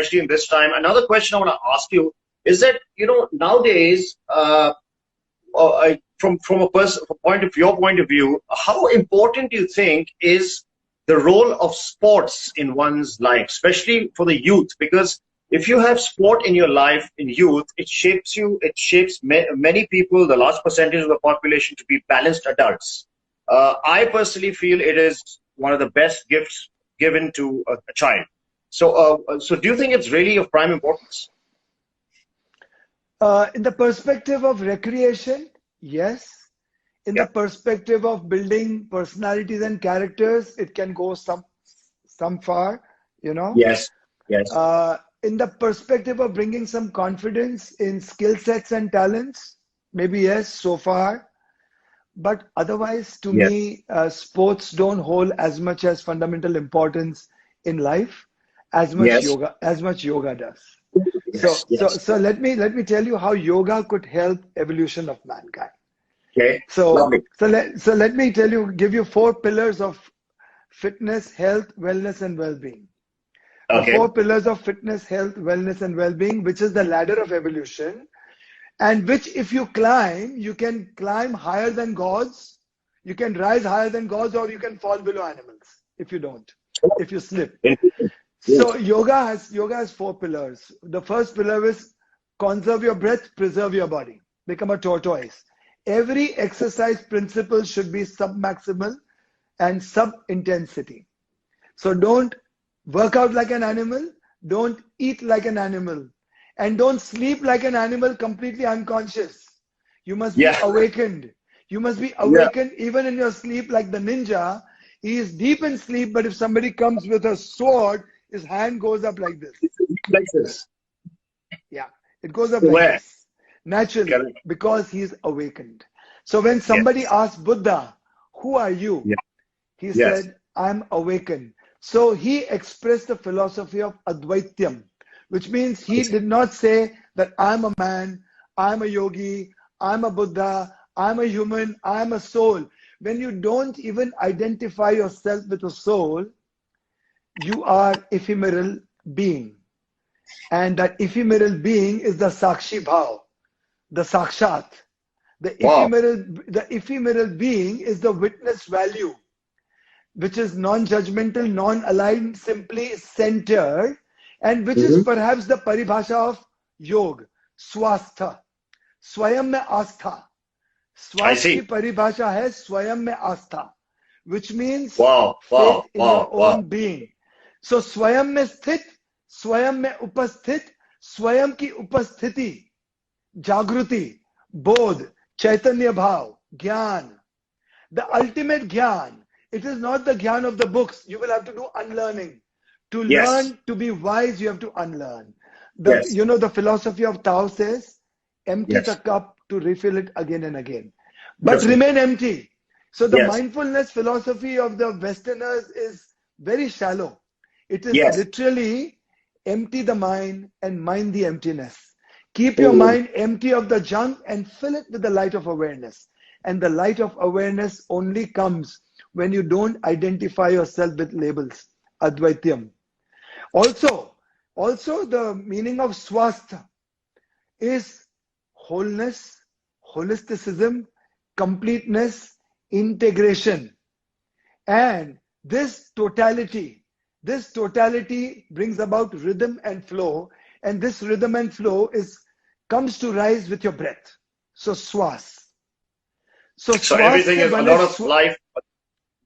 especially in this time. Another question I want to ask you is that, nowadays, from a person point of your point of view, how important do you think is the role of sports in one's life, especially for the youth? Because if you have sport in your life in youth, it shapes you. It shapes many people, the large percentage of the population, to be balanced adults. I personally feel it is one of the best gifts given to a child. So do you think it's really of prime importance? In the perspective of recreation, yes. In the perspective of building personalities and characters, it can go some far, Yes, yes. In the perspective of bringing some confidence in skill sets and talents, maybe yes, so far. But otherwise, to me, sports don't hold as much as fundamental importance in life as much yoga does. So let me tell you how yoga could help evolution of mankind. Okay. So let me give you 4 pillars of fitness, health, wellness, and well-being. Okay. The 4 pillars of fitness, health, wellness, and well-being, which is the ladder of evolution, and which, if you climb, you can climb higher than gods, you can rise higher than gods, or you can fall below animals if you slip. So yoga has 4 pillars. The first pillar is conserve your breath, preserve your body, become a tortoise. Every exercise principle should be sub-maximal and sub-intensity. So don't work out like an animal, don't eat like an animal, and don't sleep like an animal completely unconscious. You must be awakened. You must be awakened even in your sleep, like the ninja. He is deep in sleep, but if somebody comes with a sword, his hand goes up like this. Like this. Yeah, it goes up like this. Naturally, because he's awakened. So when somebody asked Buddha, who are you? He said, I'm awakened. So he expressed the philosophy of Advaityam, which means he did not say that I'm a man, I'm a yogi, I'm a Buddha, I'm a human, I'm a soul. When you don't even identify yourself with a soul, you are ephemeral being. And that ephemeral being is the Sakshi Bhav, the Sakshat. The ephemeral being is the witness value, which is non-judgmental, non-aligned, simply centered, and which is perhaps the paribhasha of yoga, swastha. Swayam mein astha. Swasth ki paribhasha hai swayam mein astha, which means faith in your own being. So swayam mein sthit, swayam mein upasthit, swayam ki upasthiti, jagruti, bodh, chaitanya bhav, gyan. The ultimate gyan. It is not the gyan of the books. You will have to do unlearning. To learn, to be wise, you have to unlearn. The philosophy of Tao says, empty the cup to refill it again and again. But remain empty. So the mindfulness philosophy of the Westerners is very shallow. It is literally empty the mind and mind the emptiness. Keep your mind empty of the junk and fill it with the light of awareness. And the light of awareness only comes when you don't identify yourself with labels. Advaityam. Also the meaning of swastha is wholeness, holisticism, completeness, integration. And this totality brings about rhythm and flow. And this rhythm and flow comes to rise with your breath. So swas. So everything is a lot of life.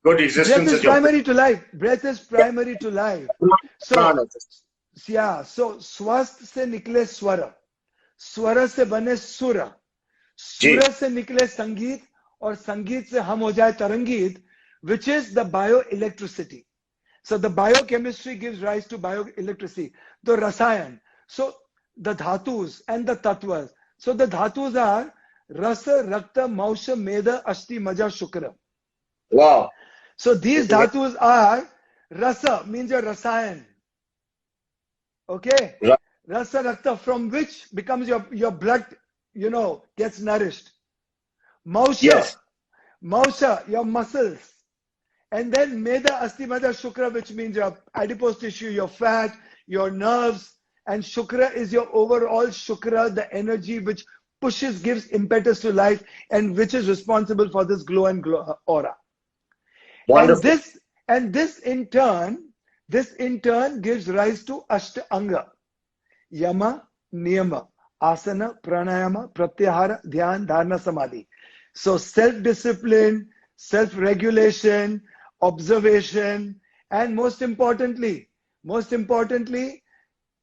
Good existence. Breath is primary to life. Breath is primary to life. So swast se nikle swara. Swara se bane sura. Sura se nikle sangeet. Or sangeet se hum ho jaye tarangit, which is the bioelectricity. So the biochemistry gives rise to bioelectricity. The rasayan. So the dhatus and the tattvas. So the dhatus are rasa, rakta, mausha, meda, ashti, maja, shukra. Wow. So these dhatus are rasa, means your rasayan. Okay? Rasa rakta, from which becomes your blood, gets nourished. Mausha, mausha, your muscles. And then meda, asti, maja, shukra, which means your adipose tissue, your fat, your nerves, And Shukra is your overall Shukra, the energy which pushes, gives impetus to life, and which is responsible for this glow and glow aura. Wonderful. And this in turn gives rise to Ashtanga: Yama, Niyama, Asana, Pranayama, Pratyahara, Dhyan, Dharana, Samadhi. So self-discipline, self-regulation, observation, and most importantly,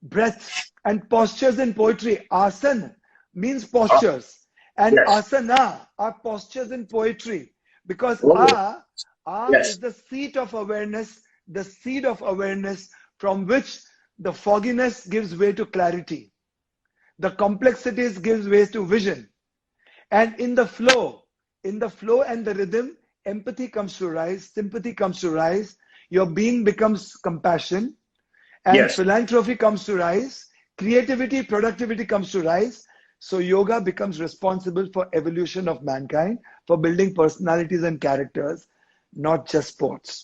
breath and postures in poetry. Asana means postures, and asana are postures in poetry, because is the seat of awareness, from which the fogginess gives way to clarity, the complexities gives way to vision, and in the flow and the rhythm, empathy comes to rise, sympathy comes to rise, your being becomes compassion, and philanthropy comes to rise, creativity, productivity comes to rise. So yoga becomes responsible for evolution of mankind, for building personalities and characters, not just sports.